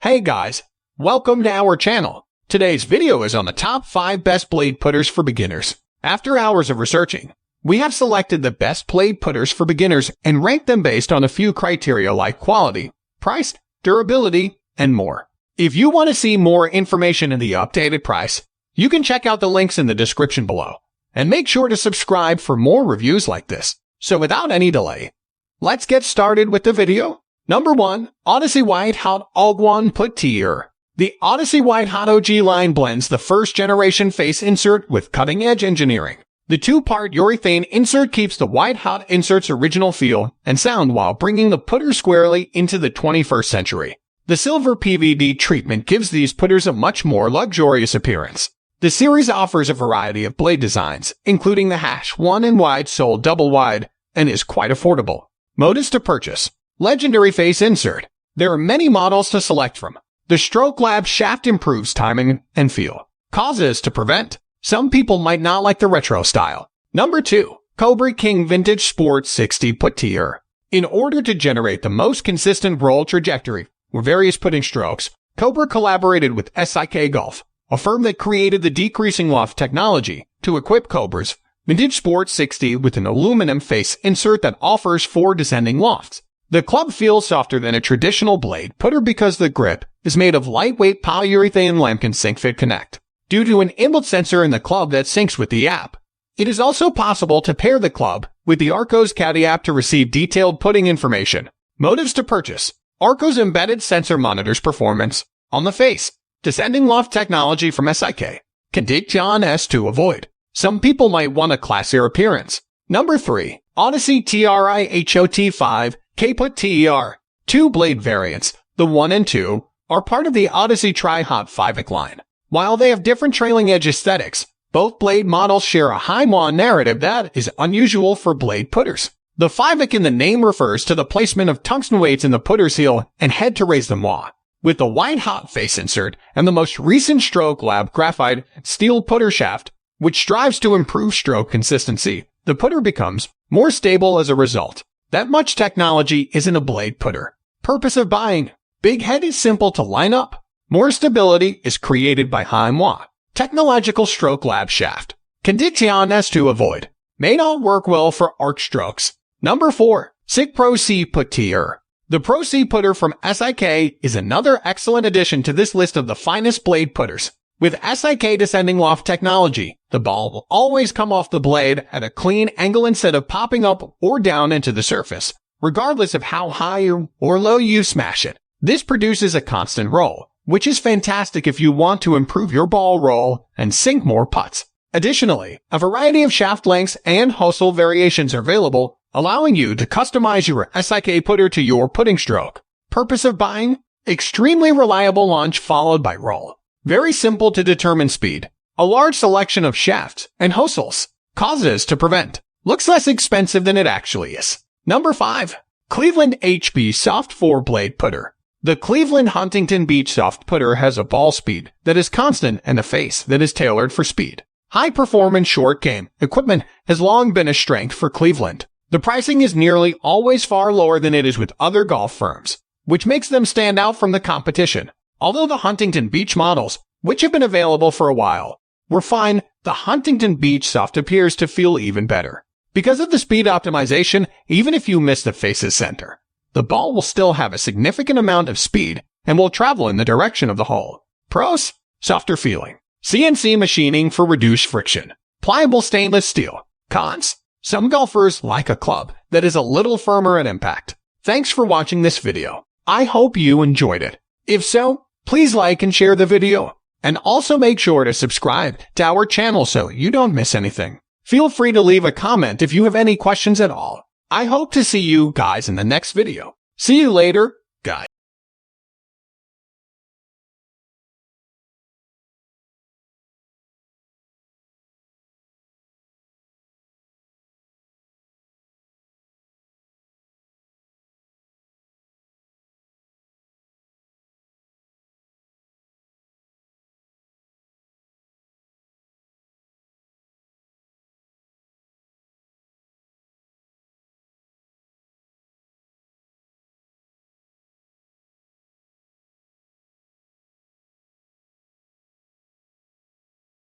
Hey guys, welcome to our channel. Today's video is on the top 5 best blade putters for beginners. After hours of researching, we have selected the best blade putters for beginners and ranked them based on a few criteria like quality, price, durability, and more. If you want to see more information in the updated price, you can check out the links in the description below. And make sure to subscribe for more reviews like this. So without any delay, let's get started with the video. Number 1. ODYSSEY White Hot OG1 Putter. The ODYSSEY White Hot OG line blends the first-generation face insert with cutting-edge engineering. The two-part urethane insert keeps the White Hot insert's original feel and sound while bringing the putter squarely into the 21st century. The silver PVD treatment gives these putters a much more luxurious appearance. The series offers a variety of blade designs, including the #1 and wide sole double wide, and is quite affordable. Modes to purchase. Legendary face insert. There are many models to select from. The Stroke Lab shaft improves timing and feel. Causes to prevent. Some people might not like the retro style. Number 2. Cobra King Vintage Sport 60 Putter. In order to generate the most consistent roll trajectory with various putting strokes, Cobra collaborated with SIK Gol, a firm that created the decreasing loft technology, to equip Cobra's Vintage Sport 60 with an aluminum face insert that offers 4 descending lofts. The club feels softer than a traditional blade putter because the grip is made of lightweight polyurethane lambkin sync fit connect. Due to an inbuilt sensor in the club that syncs with the app, it is also possible to pair the club with the Arco's Caddy app to receive detailed putting information. Motives to purchase. Arco's embedded sensor monitors performance on the face. Descending loft technology from SIK. Conditions to avoid. Some people might want a classier appearance. Number 3. ODYSSEY TRIHOT5 K-Putter. 2 blade variants, the 1 and 2, are part of the ODYSSEY Tri-Hot 5 line. While they have different trailing edge aesthetics, both blade models share a high-maw narrative that is unusual for blade putters. The 5 in the name refers to the placement of tungsten weights in the putter's heel and head to raise the maw. With the White Hot face insert and the most recent Stroke Lab graphite steel putter shaft, which strives to improve stroke consistency, the putter becomes more stable as a result. That much technology isn't a blade putter. Purpose of buying. Big head is simple to line up. More stability is created by high-maw. Technological Stroke Lab shaft. Conditions to avoid. May not work well for arch strokes. Number 4. SIK Pro C Putter. The Pro C putter from SIK is another excellent addition to this list of the finest blade putters. With SIK descending loft technology, the ball will always come off the blade at a clean angle instead of popping up or down into the surface, regardless of how high or low you smash it. This produces a constant roll, which is fantastic if you want to improve your ball roll and sink more putts. Additionally, a variety of shaft lengths and hosel variations are available, allowing you to customize your SIK putter to your putting stroke. Purpose of buying? Extremely reliable launch followed by roll. Very simple to determine speed. A large selection of shafts and hosels. Causes to prevent. Looks less expensive than it actually is. Number 5. Cleveland HB Soft 4-Blade Putter. The Cleveland Huntington Beach Soft Putter has a ball speed that is constant and a face that is tailored for speed. High-performance short game equipment has long been a strength for Cleveland. The pricing is nearly always far lower than it is with other golf firms, which makes them stand out from the competition. Although the Huntington Beach models, which have been available for a while, were fine, the Huntington Beach Soft appears to feel even better. Because of the speed optimization, even if you miss the face's center, the ball will still have a significant amount of speed and will travel in the direction of the hole. Pros: softer feeling. CNC machining for reduced friction. Pliable stainless steel. Cons: some golfers like a club that is a little firmer at impact. Thanks for watching this video. I hope you enjoyed it. If so, please like and share the video. And also make sure to subscribe to our channel so you don't miss anything. Feel free to leave a comment if you have any questions at all. I hope to see you guys in the next video. See you later, guys.